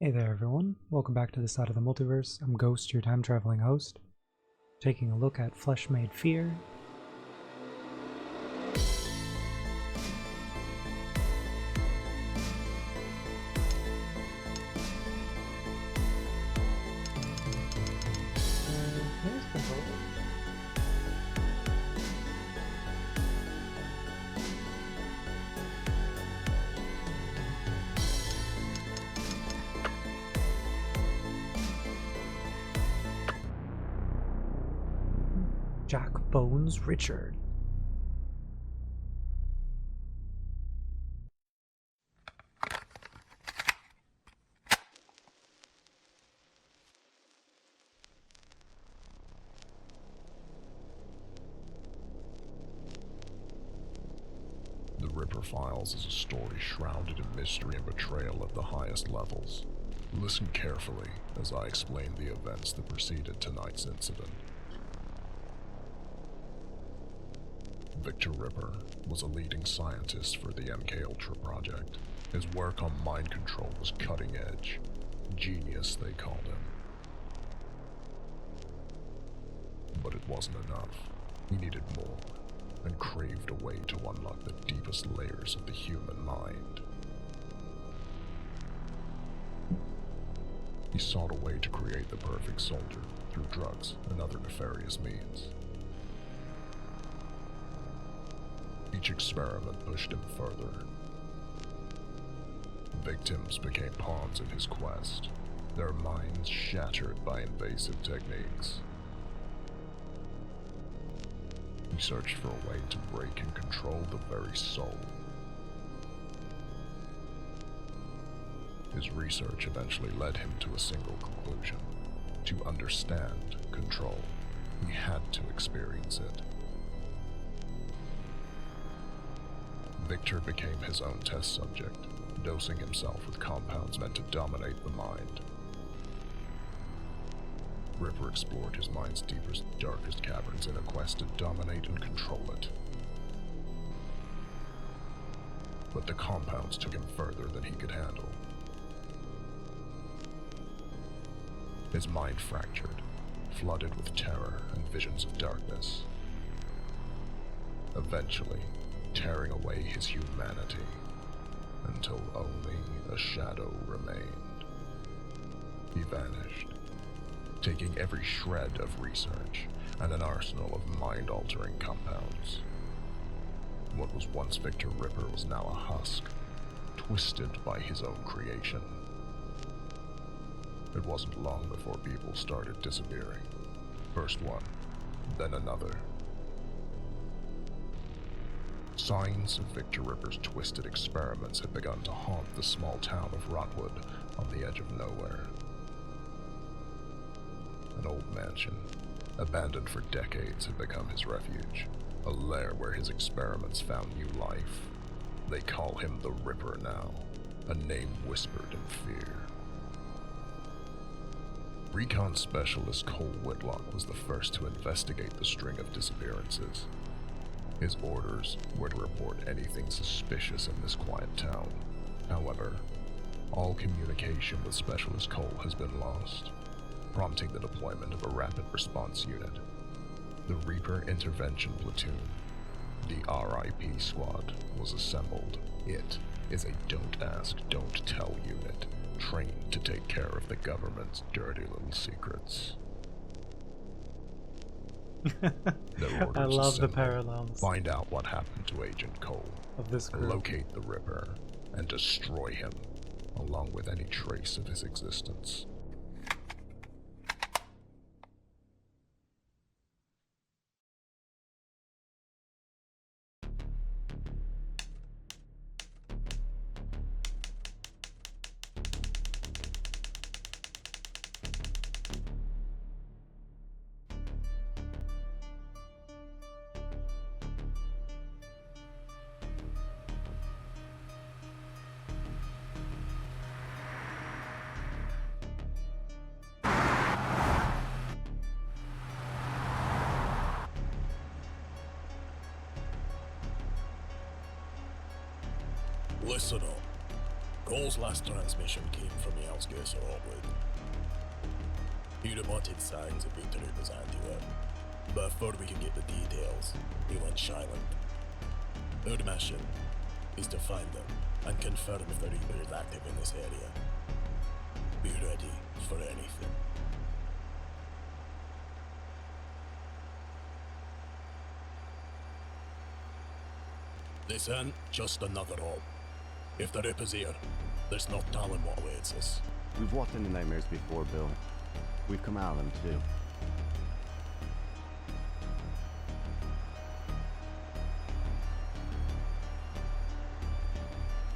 Hey there everyone, welcome back to the side of the multiverse. I'm Ghost, your time-traveling host, taking a look at Flesh-Made Fear. Here's control. Jack Bones Richard. The Ripper Files is a story shrouded in mystery and betrayal at the highest levels. Listen carefully as I explain the events that preceded tonight's incident. Victor Ripper was a leading scientist for the MK-Ultra project. His work on mind control was cutting edge. Genius, they called him. But it wasn't enough. He needed more, and craved a way to unlock the deepest layers of the human mind. He sought a way to create the perfect soldier through drugs and other nefarious means. Each experiment pushed him further. Victims became pawns in his quest, their minds shattered by invasive techniques. He searched for a way to break and control the very soul. His research eventually led him to a single conclusion. To understand control, he had to experience it. Victor became his own test subject, dosing himself with compounds meant to dominate the mind. Ripper explored his mind's deepest, darkest caverns in a quest to dominate and control it. But the compounds took him further than he could handle. His mind fractured, flooded with terror and visions of darkness. Eventually, tearing away his humanity, until only a shadow remained. He vanished, taking every shred of research and an arsenal of mind-altering compounds. What was once Victor Ripper was now a husk, twisted by his own creation. It wasn't long before people started disappearing. First one, then another. Signs of Victor Ripper's twisted experiments had begun to haunt the small town of Rotwood on the edge of nowhere. An old mansion, abandoned for decades, had become his refuge, a lair where his experiments found new life. They call him the Ripper now, a name whispered in fear. Recon Specialist Cole Whitlock was the first to investigate the string of disappearances. His orders were to report anything suspicious in this quiet town. However, all communication with Specialist Cole has been lost, prompting the deployment of a rapid response unit. The Reaper Intervention Platoon, the RIP Squad, was assembled. It is a don't ask, don't tell unit, trained to take care of the government's dirty little secrets. I love the parallels Find out what happened to Agent Cole, of this group. locate the Ripper, and destroy him, along with any trace of his existence. Listen up. Cole's last transmission came from the outskirts of Hotwood. He reported signs of vtuber's anti-work, but before we could get the details, he went silent. Our mission is to find them and confirm if the Reaper is active in this area. Be ready for anything. This ain't just another hole. If the Reaper's here, there's no telling what awaits us. We've walked into nightmares before, Bill. We've come out of them, too.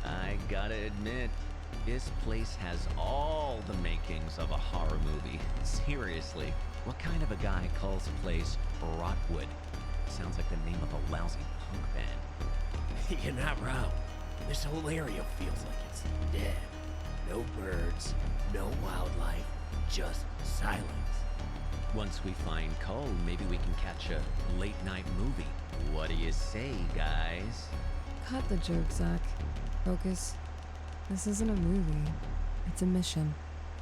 I gotta admit, this place has all the makings of a horror movie. Seriously, what kind of a guy calls a place Rotwood? Sounds like the name of a lousy punk band. You're not wrong. This whole area feels like it's dead. No birds, no wildlife, just silence. Once we find Cole, maybe we can catch a late-night movie. What do you say, guys? Cut the joke, Zach. Focus. This isn't a movie. It's a mission.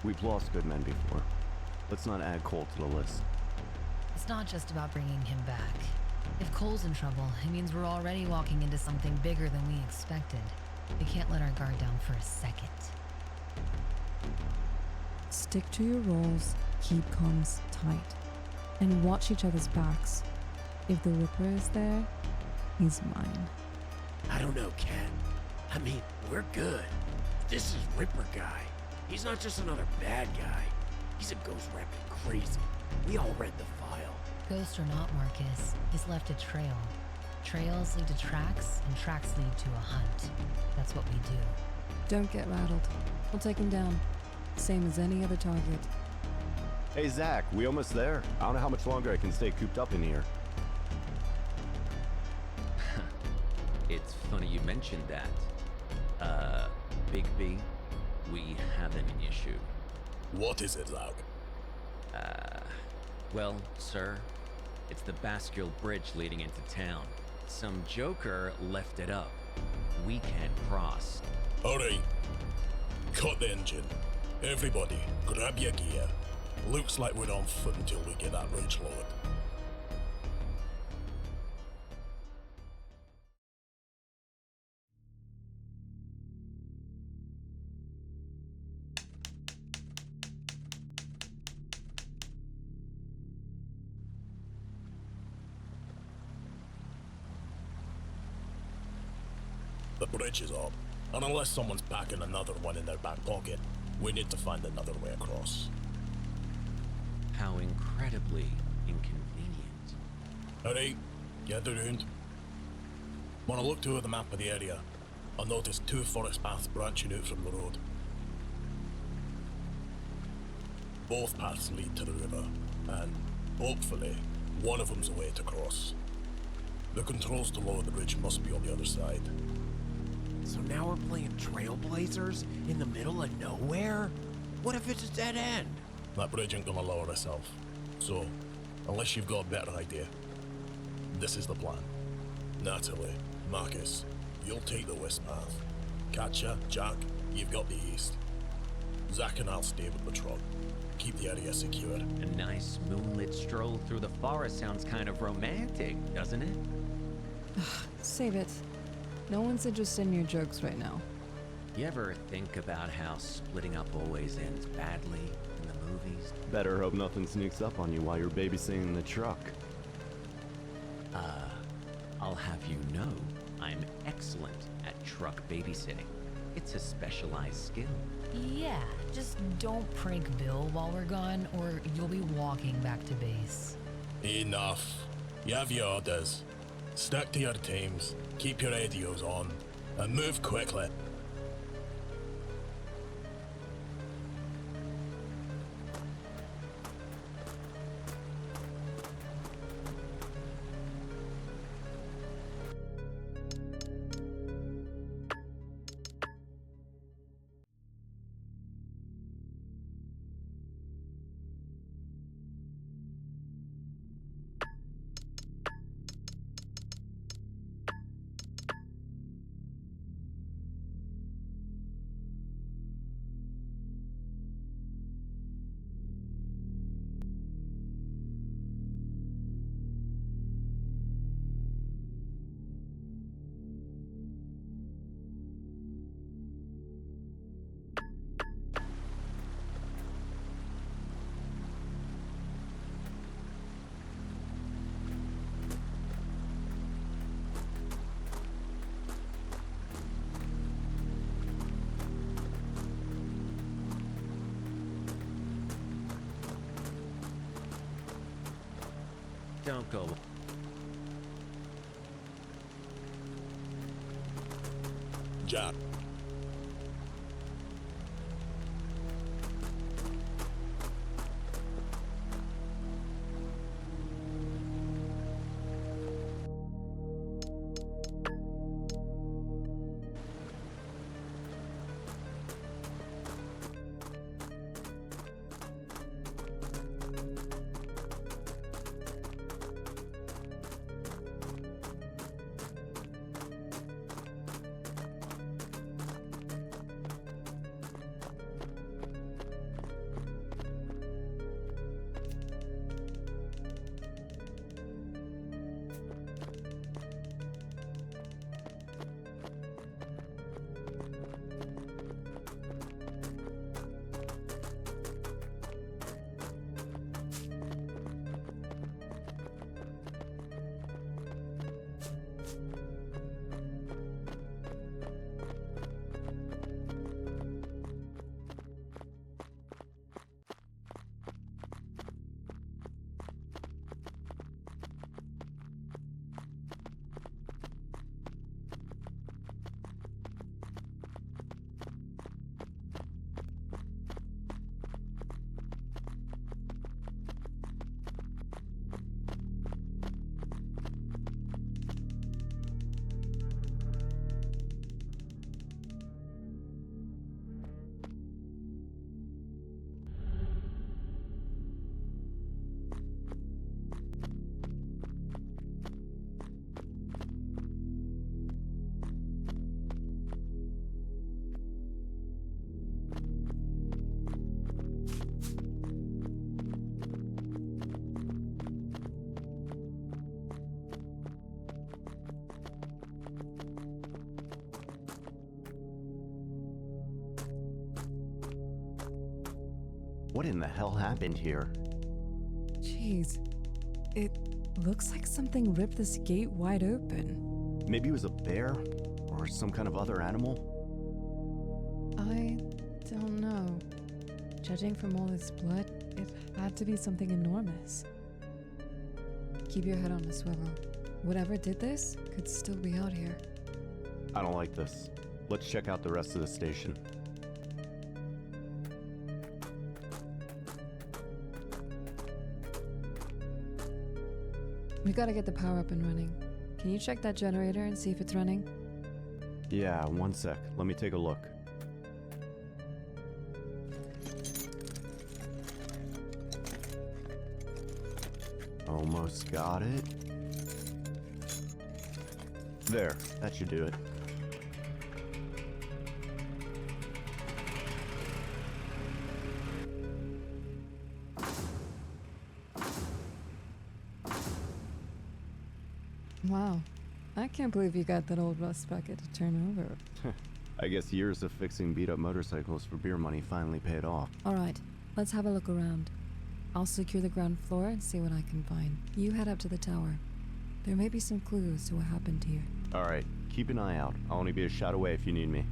We've lost good men before. Let's not add Cole to the list. It's not just about bringing him back. If Cole's in trouble, it means we're already walking into something bigger than we expected. We can't let our guard down for a second. Stick to your roles, keep comms tight, and watch each other's backs. If the Ripper is there, he's mine. I don't know, Cat. I mean, we're good. This is Ripper guy. He's not just another bad guy. He's a ghost rapping crazy. We all read the file. Ghost or not, Marcus, he's left a trail. Trails lead to tracks, and tracks lead to a hunt. That's what we do. Don't get rattled. We'll take him down. Same as any other target. Hey, Zach, we almost there. I don't know how much longer I can stay cooped up in here. It's funny you mentioned that. Big B, we have an issue. What is it, Zach? Well, sir, it's the Baskerville Bridge leading into town. Some joker left it up. We can't cross. Alright. Cut the engine. Everybody, grab your gear. Looks like we're on foot until we get that bridge lowered. The bridge is up, and unless someone's packing another one in their back pocket, we need to find another way across. How incredibly inconvenient. Alright, get around. When I looked over the map of the area, I noticed two forest paths branching out from the road. Both paths lead to the river, and hopefully, one of them's a way to cross. The controls to lower the bridge must be on the other side. So now we're playing Trailblazers in the middle of nowhere? What if it's a dead end? That bridge ain't gonna lower itself. So, unless you've got a better idea, this is the plan. Natalie, Marcus, you'll take the west path. Katja, Jack, you've got the east. Zach and I'll stay with the truck. Keep the area secure. A nice moonlit stroll through the forest sounds kind of romantic, doesn't it? Save it. No one's interested in your jokes right now. You ever think about how splitting up always ends badly in the movies? Better hope nothing sneaks up on you while you're babysitting the truck. I'll have you know, I'm excellent at truck babysitting. It's a specialized skill. Yeah, just don't prank Bill while we're gone, or you'll be walking back to base. Enough. You have your orders. Stick to your teams, keep your radios on, and move quickly. Don't go. Jack. What in the hell happened here? Jeez. It looks like something ripped this gate wide open. Maybe it was a bear? Or some kind of other animal? I don't know. Judging from all this blood, it had to be something enormous. Keep your head on a swivel. Whatever did this could still be out here. I don't like this. Let's check out the rest of the station. We gotta get the power up and running. Can you check that generator and see if it's running? Yeah, one sec. Let me take a look. Almost got it. There, that should do it. Wow. I can't believe you got that old rust bucket to turn over. I guess years of fixing beat-up motorcycles for beer money finally paid off. Alright, let's have a look around. I'll secure the ground floor and see what I can find. You head up to the tower. There may be some clues to what happened here. Alright, keep an eye out. I'll only be a shot away if you need me.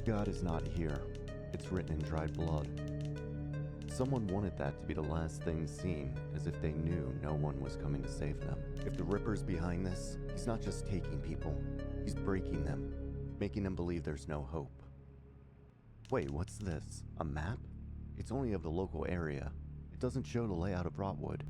God is not here. It's written in dried blood. Someone wanted that to be the last thing seen, as if they knew no one was coming to save them. If the Ripper's behind this, he's not just taking people, he's breaking them, making them believe there's no hope. Wait, what's this? A map? It's only of the local area. It doesn't show the layout of Rotwood.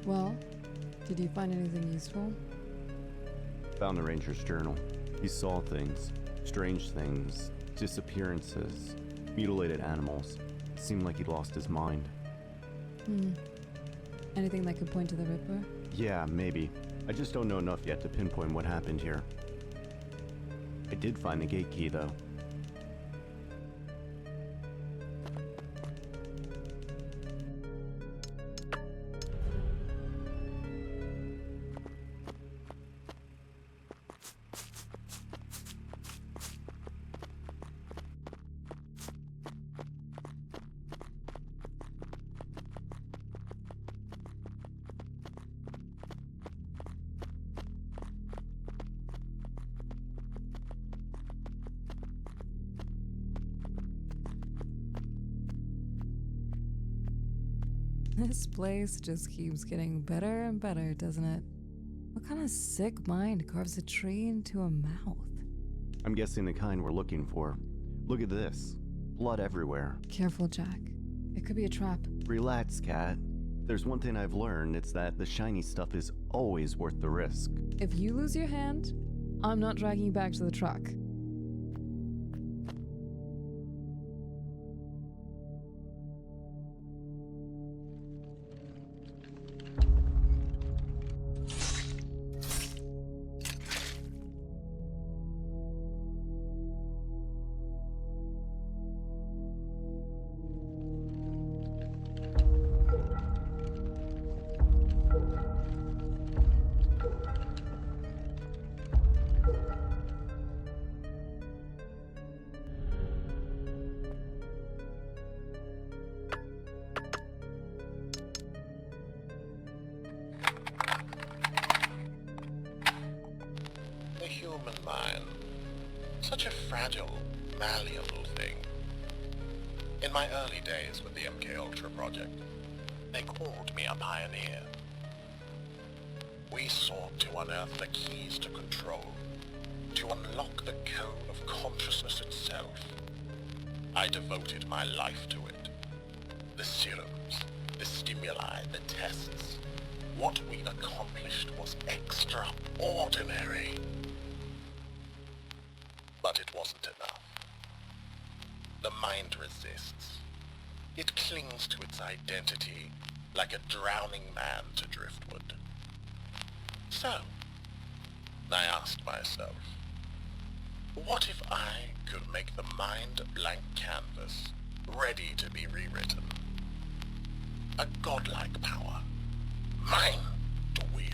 Well, did you find anything useful? Found the Ranger's journal. He saw things, strange things, disappearances, mutilated animals. Seemed like he lost his mind. Anything that could point to the Ripper? Yeah, maybe. I just don't know enough yet to pinpoint what happened here. I did find the gate key, though. This place just keeps getting better and better, doesn't it? What kind of sick mind carves a tree into a mouth? I'm guessing the kind we're looking for. Look at this. Blood everywhere. Careful, Jack. It could be a trap. Relax, Cat. There's one thing I've learned, it's that the shiny stuff is always worth the risk. If you lose your hand, I'm not dragging you back to the truck. The human mind. Such a fragile, malleable thing. In my early days with the MK Ultra project, they called me a pioneer. We sought to unearth the keys to control, to unlock the code of consciousness itself. I devoted my life to it. The serums, the stimuli, the tests. What we accomplished was extraordinary. But it wasn't enough. The mind resists. It clings to its identity like a drowning man to driftwood. So, I asked myself, what if I could make the mind a blank canvas, ready to be rewritten? A godlike power, mine to wield.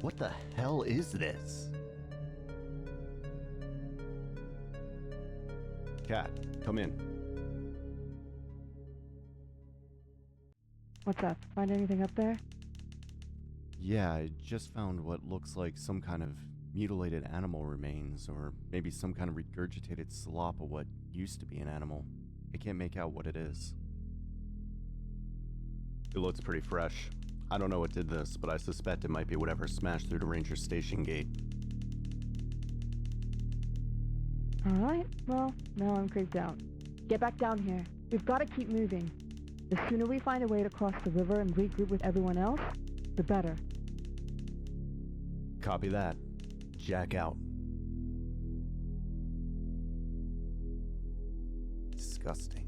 What the hell is this? Cat, come in. What's up? Find anything up there? Yeah, I just found what looks like some kind of mutilated animal remains, or maybe some kind of regurgitated slop of what used to be an animal. I can't make out what it is. It looks pretty fresh. I don't know what did this, but I suspect it might be whatever smashed through the ranger station gate. Alright, well, now I'm creeped out. Get back down here. We've got to keep moving. The sooner we find a way to cross the river and regroup with everyone else, the better. Copy that. Jack out. Disgusting.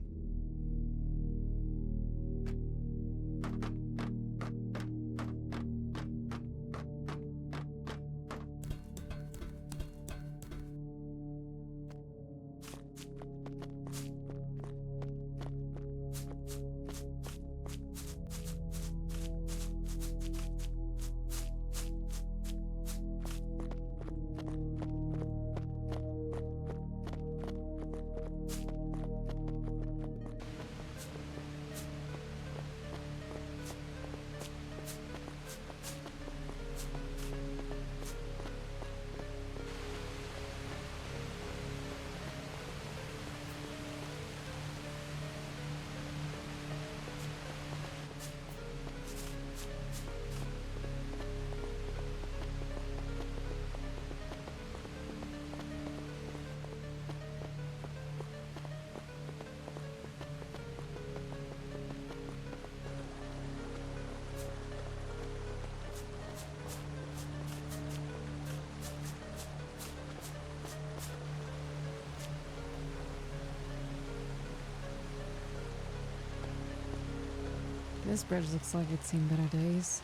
This bridge looks like it's seen better days.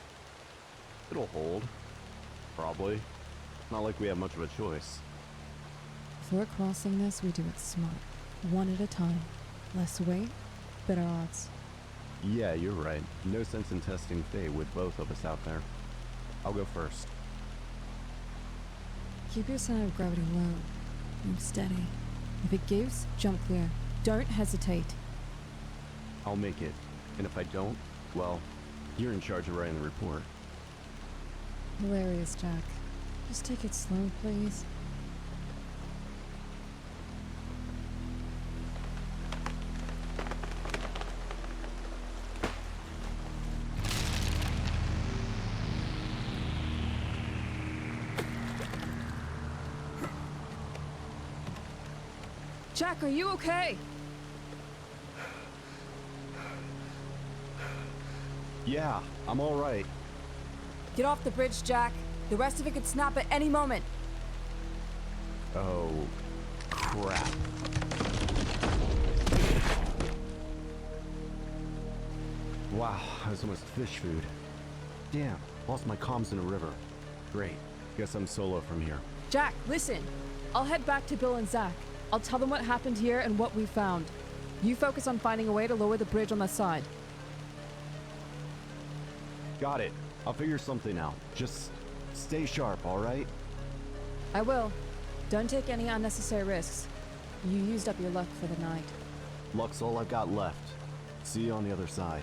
It'll hold. Probably. Not like we have much of a choice. If we're crossing this, we do it smart. One at a time. Less weight, better odds. Yeah, you're right. No sense in testing fate with both of us out there. I'll go first. Keep your center of gravity low. Move steady. If it gives, jump clear. Don't hesitate. I'll make it. And if I don't, well, you're in charge of writing the report. Hilarious, Jack. Just take it slow, please. Jack, are you okay? Yeah, I'm alright. Get off the bridge, Jack. The rest of it could snap at any moment. Oh, crap. Wow, that was almost fish food. Damn, lost my comms in a river. Great, guess I'm solo from here. Jack, listen. I'll head back to Bill and Zach. I'll tell them what happened here and what we found. You focus on finding a way to lower the bridge on the side. Got it. I'll figure something out. Just stay sharp, alright? I will. Don't take any unnecessary risks. You used up your luck for the night. Luck's all I've got left. See you on the other side.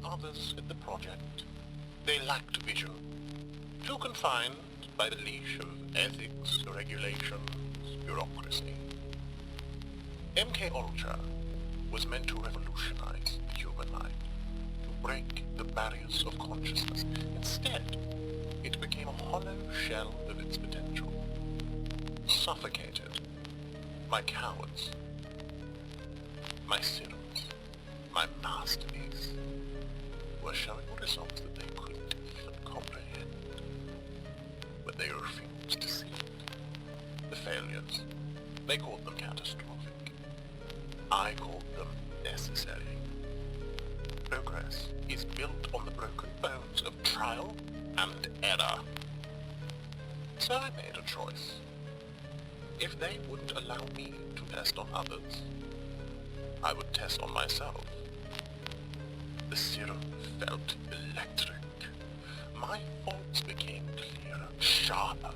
Others in the project. They lacked vision, too confined by the leash of ethics, regulations, bureaucracy. MK Ultra was meant to revolutionize the human mind, to break the barriers of consciousness. Instead, it became a hollow shell of its potential, suffocated by cowards, my serums, my masterpiece, were showing results that they couldn't even comprehend, but they refused to see it. The failures, they called them catastrophic. I called them necessary. Progress is built on the broken bones of trial and error. So I made a choice. If they wouldn't allow me to test on others, I would test on myself. The serum felt electric. My thoughts became clearer, sharper.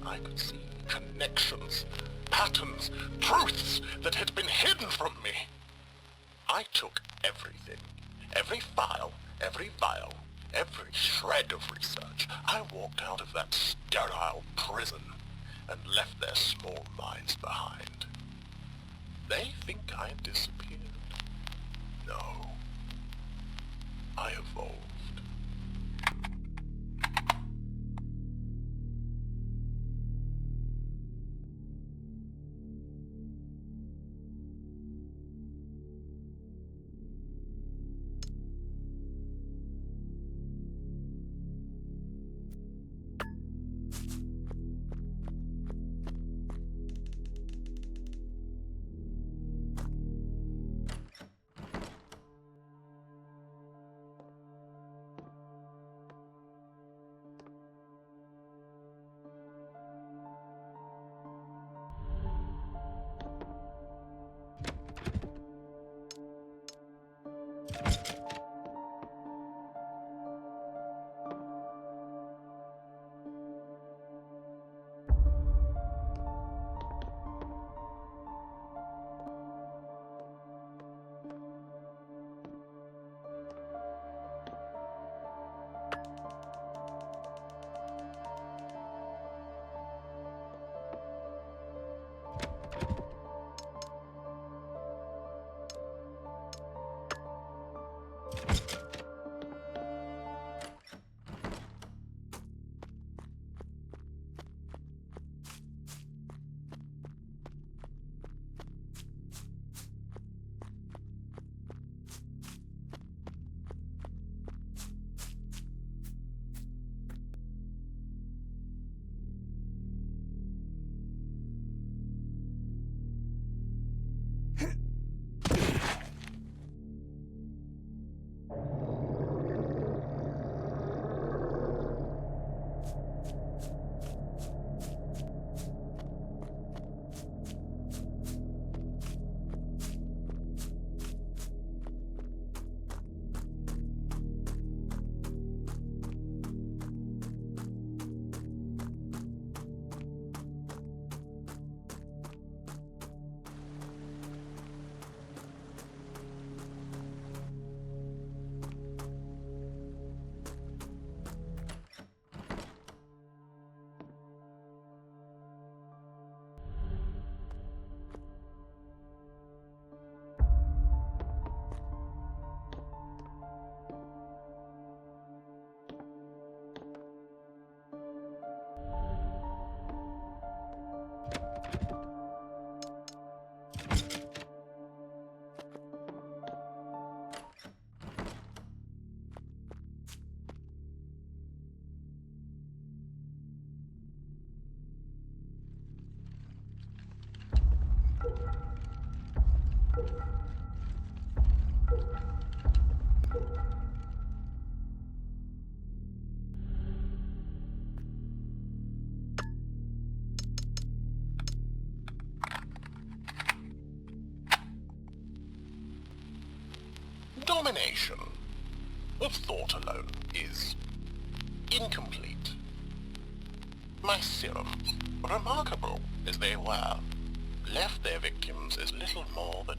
I could see connections, patterns, truths that had been hidden from me. I took everything, every file, every vial, every shred of research. I walked out of that sterile prison and left their small minds behind. They think I disappeared. No. I evolved. Domination of thought alone is incomplete. My serums, remarkable as they were, left their victims as little more than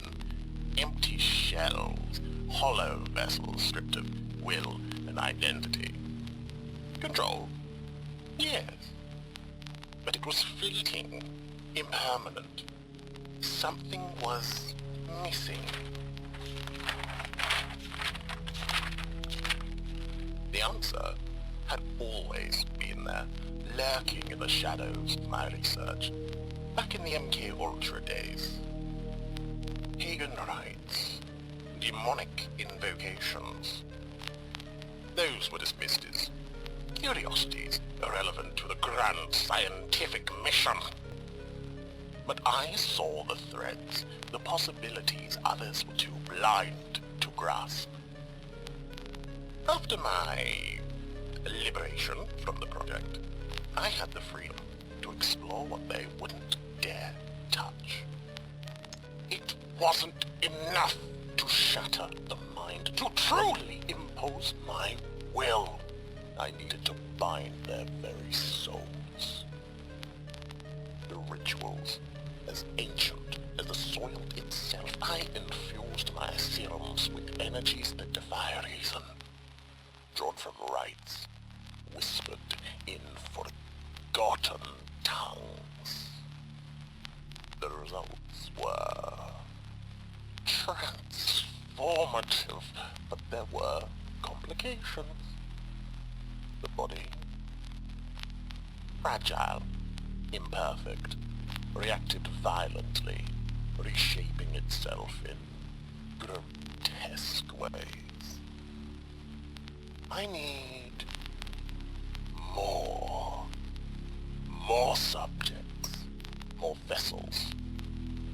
empty shells, hollow vessels stripped of will and identity. Control? Yes. But it was fleeting, impermanent. Something was missing. The answer had always been there, lurking in the shadows of my research, back in the MK Ultra days. Pagan rites, demonic invocations. Those were dismissed as curiosities irrelevant to the grand scientific mission. But I saw the threads, the possibilities others were too blind to grasp. After my liberation from the project, I had the freedom to explore what they wouldn't dare touch. It wasn't enough to shatter the mind, to truly impose my will. I needed to bind their very souls. The rituals, as ancient as the soil itself, I infused my serums with energies that defy reason. Drawn from rites, whispered in forgotten tongues. The results were transformative, but there were complications. The body, fragile, imperfect, reacted violently, reshaping itself in grotesque ways. I need more subjects, more vessels,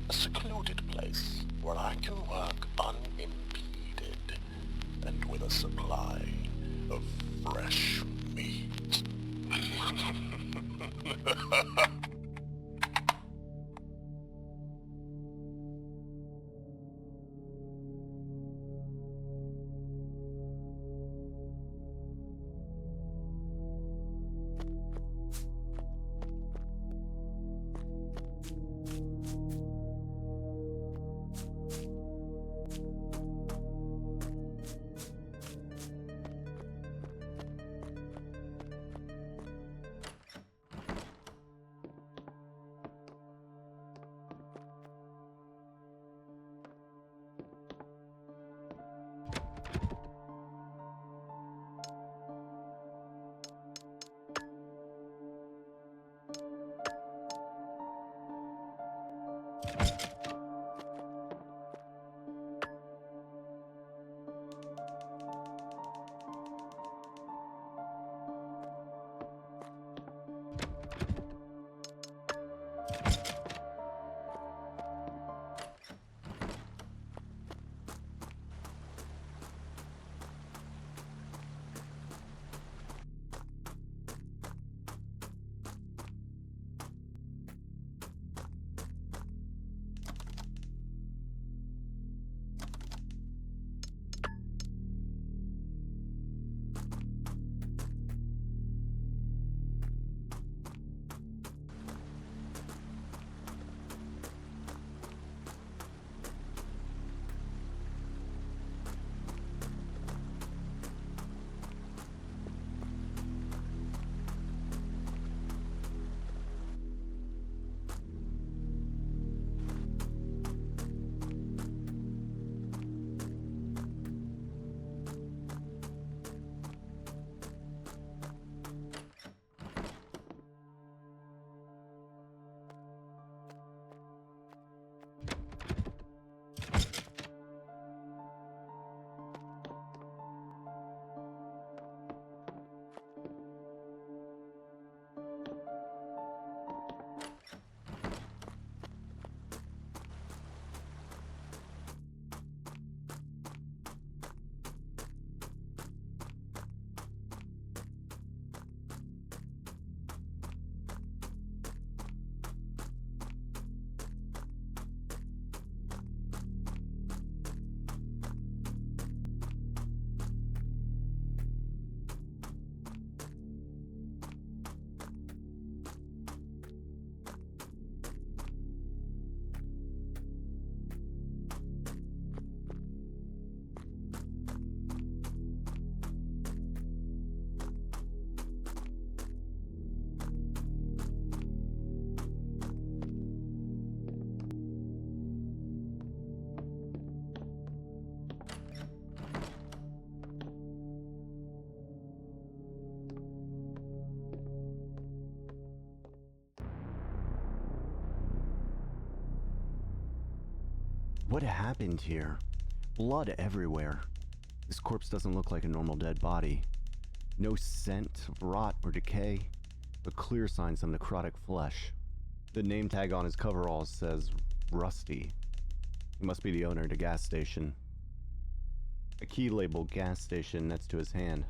a secluded place where I can work unimpeded and with a supply of fresh meat. What happened here? Blood everywhere. This corpse doesn't look like a normal dead body. No scent of rot or decay, but clear signs of necrotic flesh. The name tag on his coveralls says Rusty. He must be the owner of the gas station. A key labeled gas station next to his hand.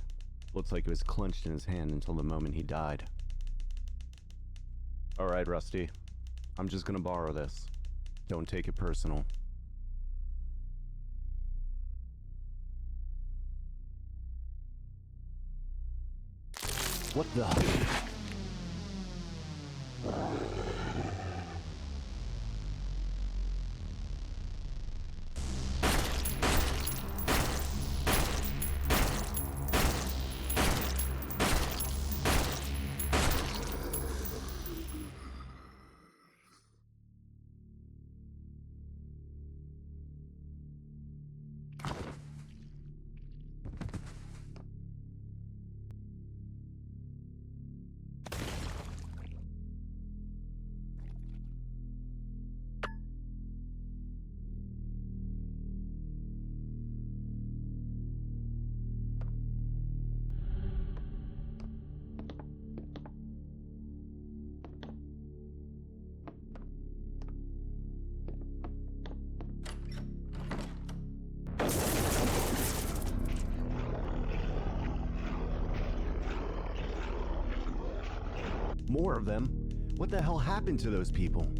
Looks like it was clenched in his hand until the moment he died. Alright, Rusty. I'm just gonna borrow this. Don't take it personal. What the? More of them? What the hell happened to those people?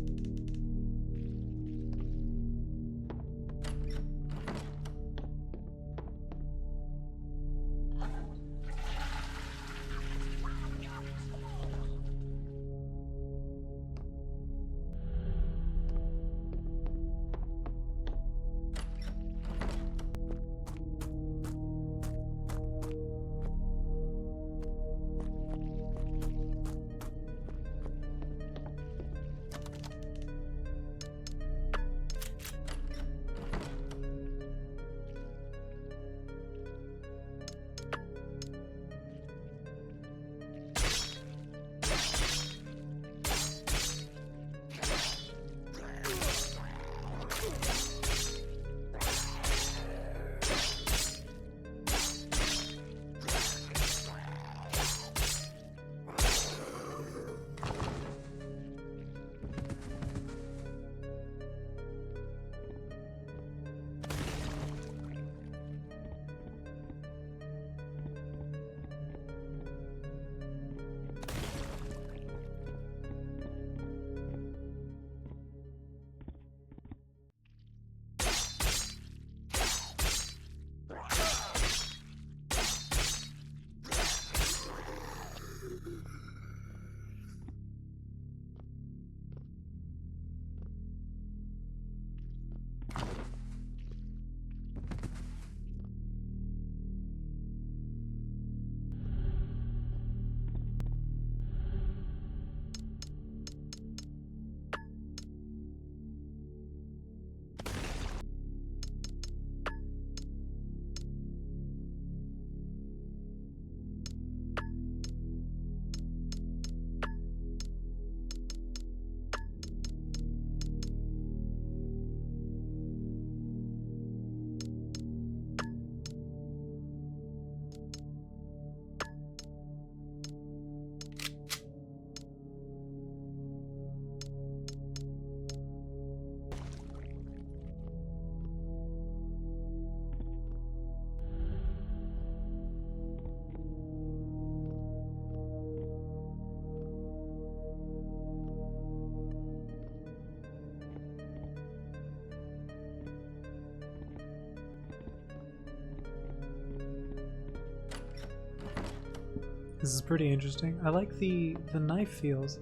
This is pretty interesting. I like the knife feels,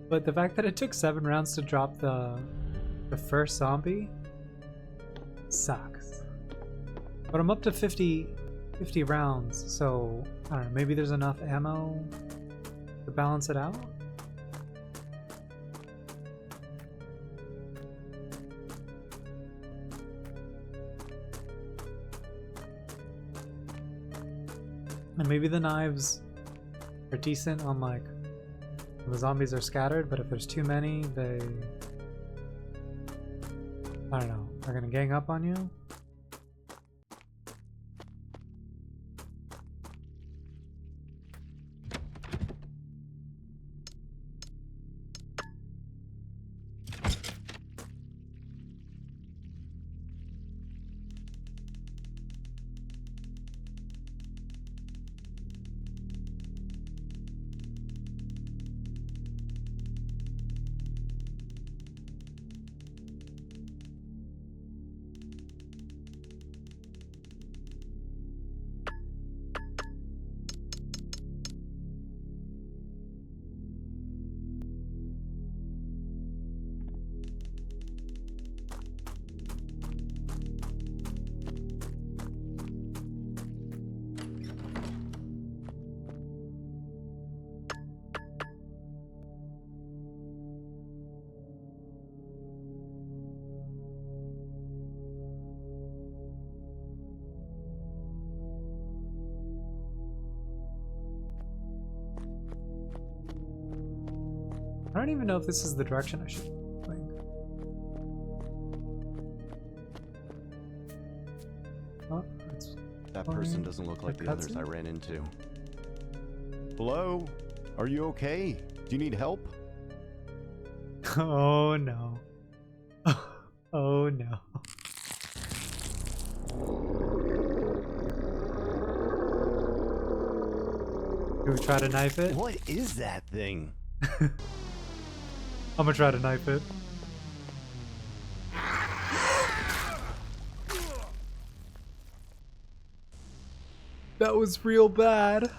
but the fact that it took 7 rounds to drop the first zombie sucks. But I'm up to 50 rounds, so I don't know, maybe there's enough ammo to balance it out? And maybe the knives are decent on like when the zombies are scattered, but if there's too many, I don't know. They're gonna gang up on you? I don't even know if this is the direction I should be going. Oh, that's That fine. person doesn't look like The the others I cutscene? ran into. Hello? Are you okay? Do you need help? Oh no. Oh no. Do we try to knife it? What is that thing? I'm gonna try to knife it. That was real bad.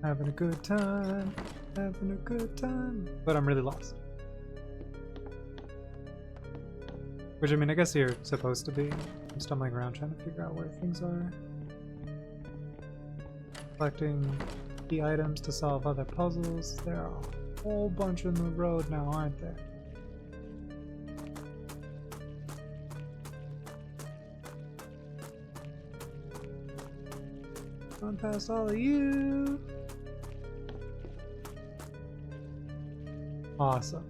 Having a good time. Having a good time. But I'm really lost. Which, I mean, I guess you're supposed to be. I'm stumbling around trying to figure out where things are. Collecting key items to solve other puzzles. There are a whole bunch in the road now, aren't there? Run past all of you. Awesome.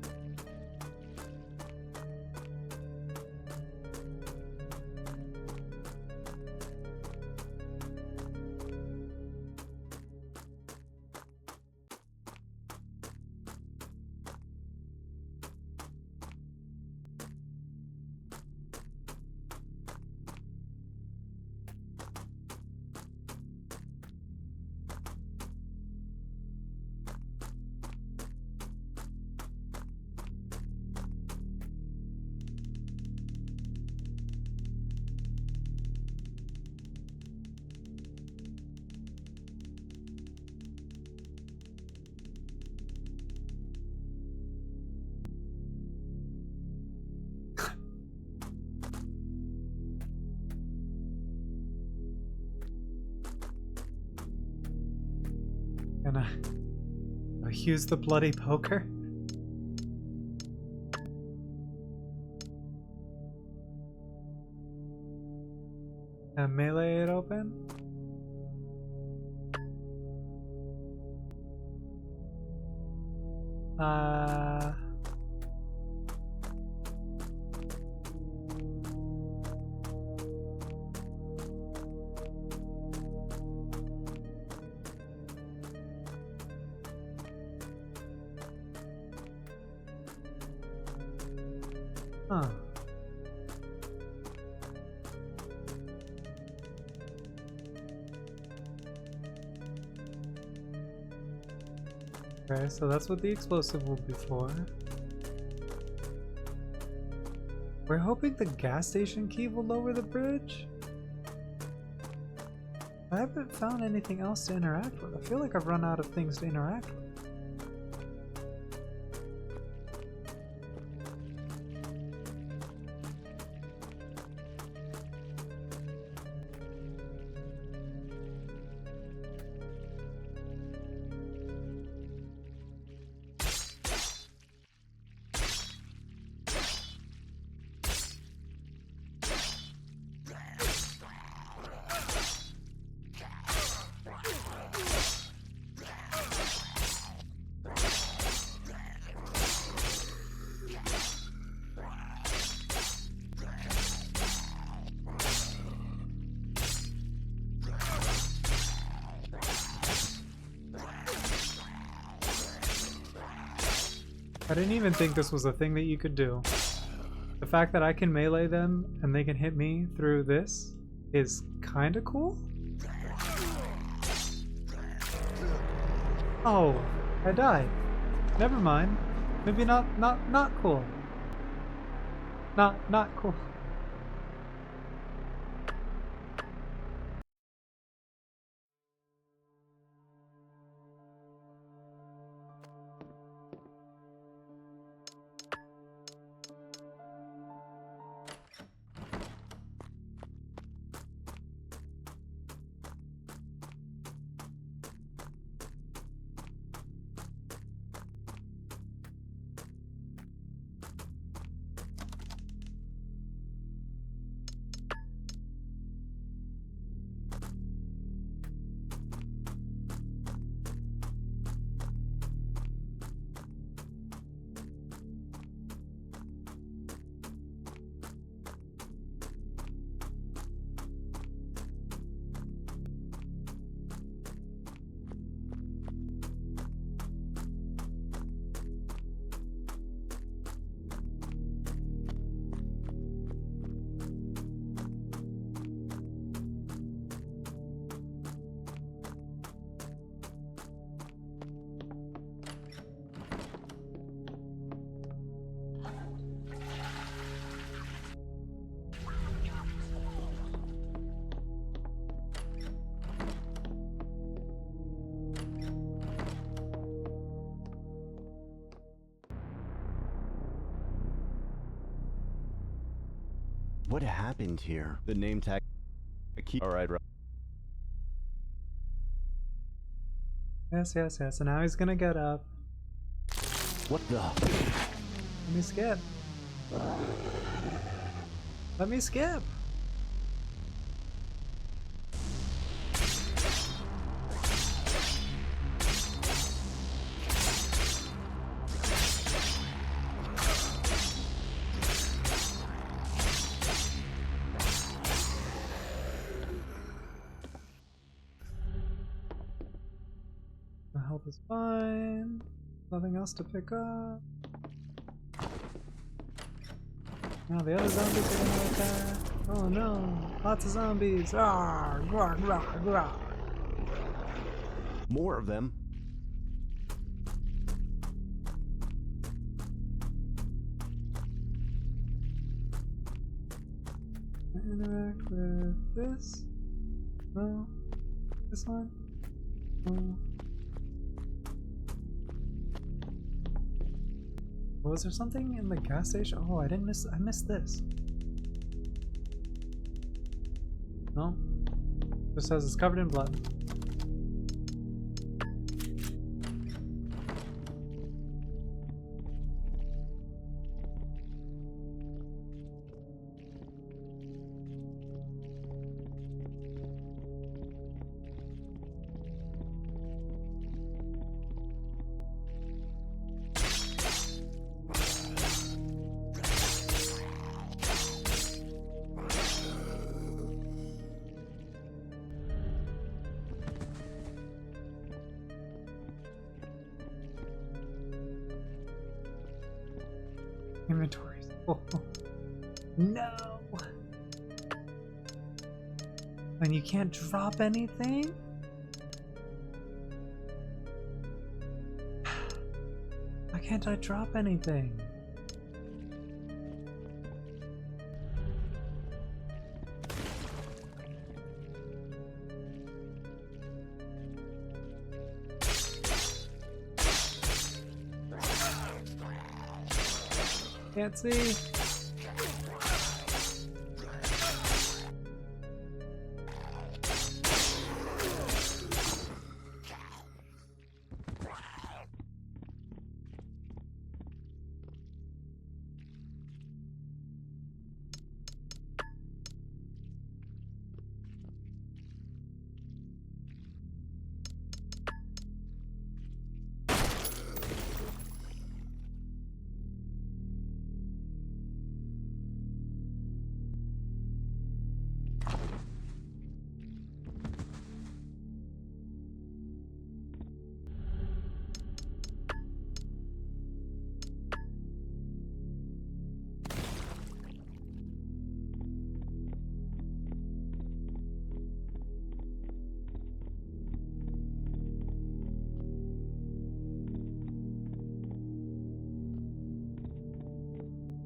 Gonna use the bloody poker. And melee it open. Huh. Okay, so that's what the explosive will be for. We're hoping the gas station key will lower the bridge. I haven't found anything else to interact with. I feel like I've run out of things to interact with. I didn't even think this was a thing that you could do. The fact that I can melee them and they can hit me through this is kinda cool. Oh, I died. Never mind. Maybe not cool. Not cool. What happened here? The name tag. Alright, right. Yes, yes, yes. And now he's gonna get up. What the? Let me skip. Let me skip. My health is fine. Nothing else to pick up. Now the other zombies are gonna attack. Oh no! Lots of zombies! Ah! Grah, grah, grah. More of them? Interact with this? No. This one? No. Was there something in the gas station? Oh, I missed this. No. Just says it's covered in blood. Inventories. Oh, oh. No! And you can't drop anything? Why can't I drop anything? Can't see.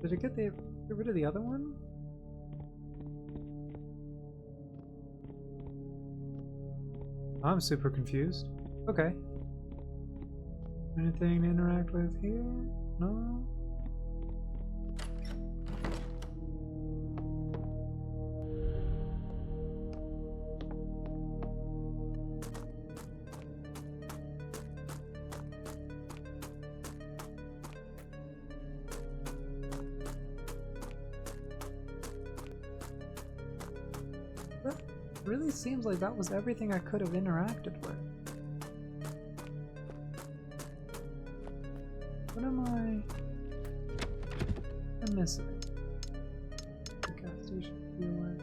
Did it get rid of the other one? I'm super confused. Okay. Anything to interact with here? No? Really seems like that was everything I could have interacted with. What am I missing? The gas station key away.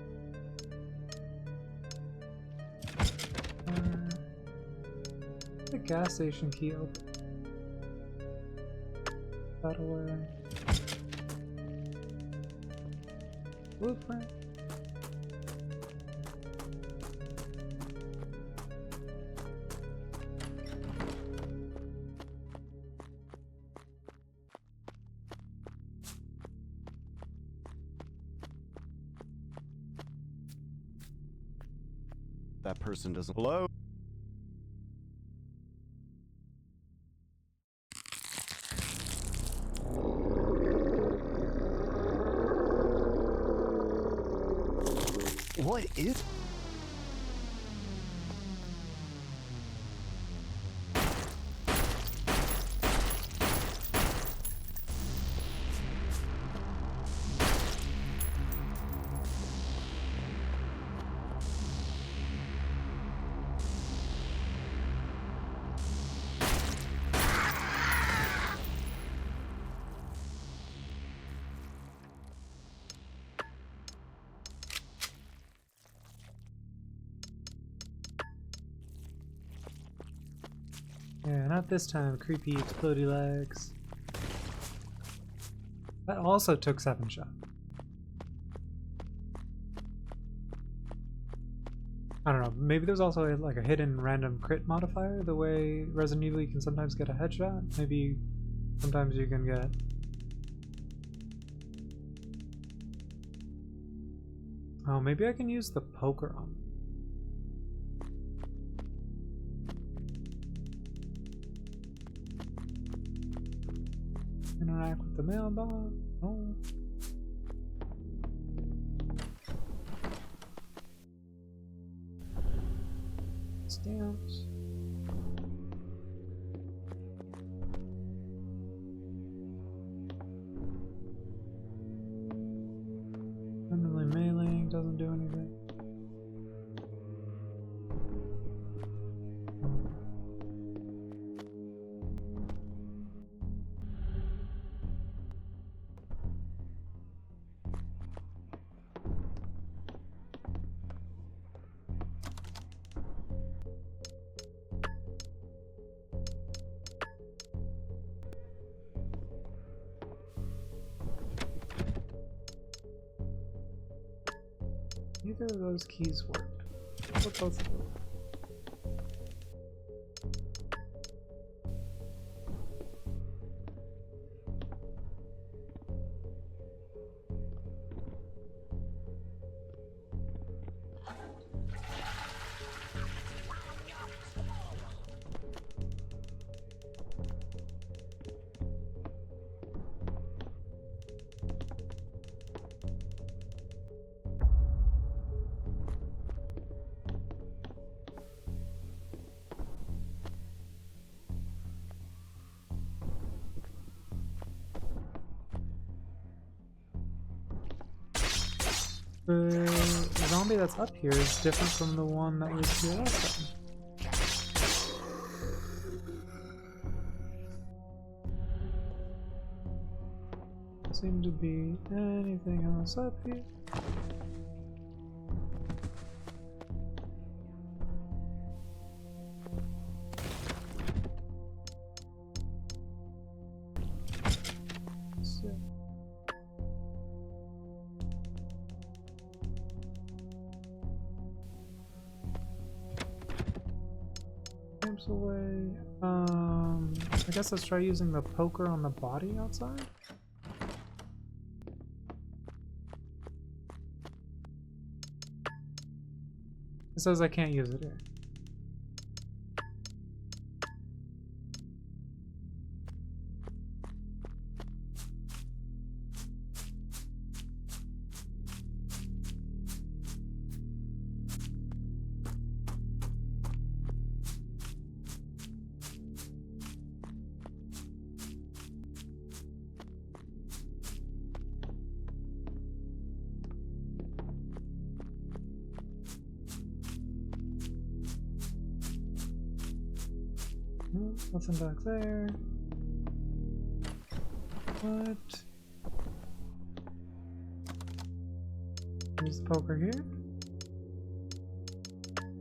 The gas station key open. That away. Blueprint. That person doesn't. Hello? What is... Yeah, not this time. Creepy explodey legs. That also took 7 shots. I don't know, maybe there's also like a hidden random crit modifier, the way Resident Evil you can sometimes get a headshot. Maybe sometimes you can get... Oh, maybe I can use the poker on them. Interact with the mailbox. Oh. Stamps. Randomly mailing doesn't do anything. Neither of those keys worked. What both of them? The zombie that's up here is different from the one that was here last time. Doesn't seem to be anything else up here. Away. I guess let's try using the poker on the body outside. It says I can't use it here. Nothing back there. What? Use the poker here.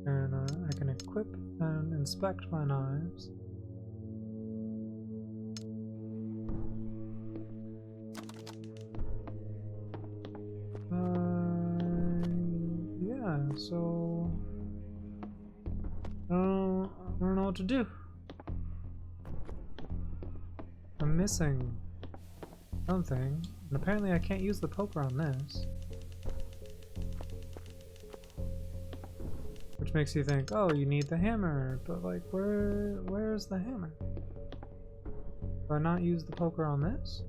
And I can equip and inspect my knives. Yeah, so... I don't know what to do. I'm missing something, and apparently I can't use the poker on this. Which makes you think, oh, you need the hammer, but like, where's the hammer? Do I not use the poker on this?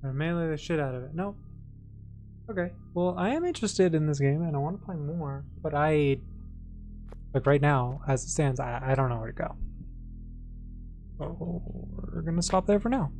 I melee the shit out of it. Nope. Okay. Well, I am interested in this game and I want to play more, but like right now, as it stands, I don't know where to go. So we're gonna stop there for now.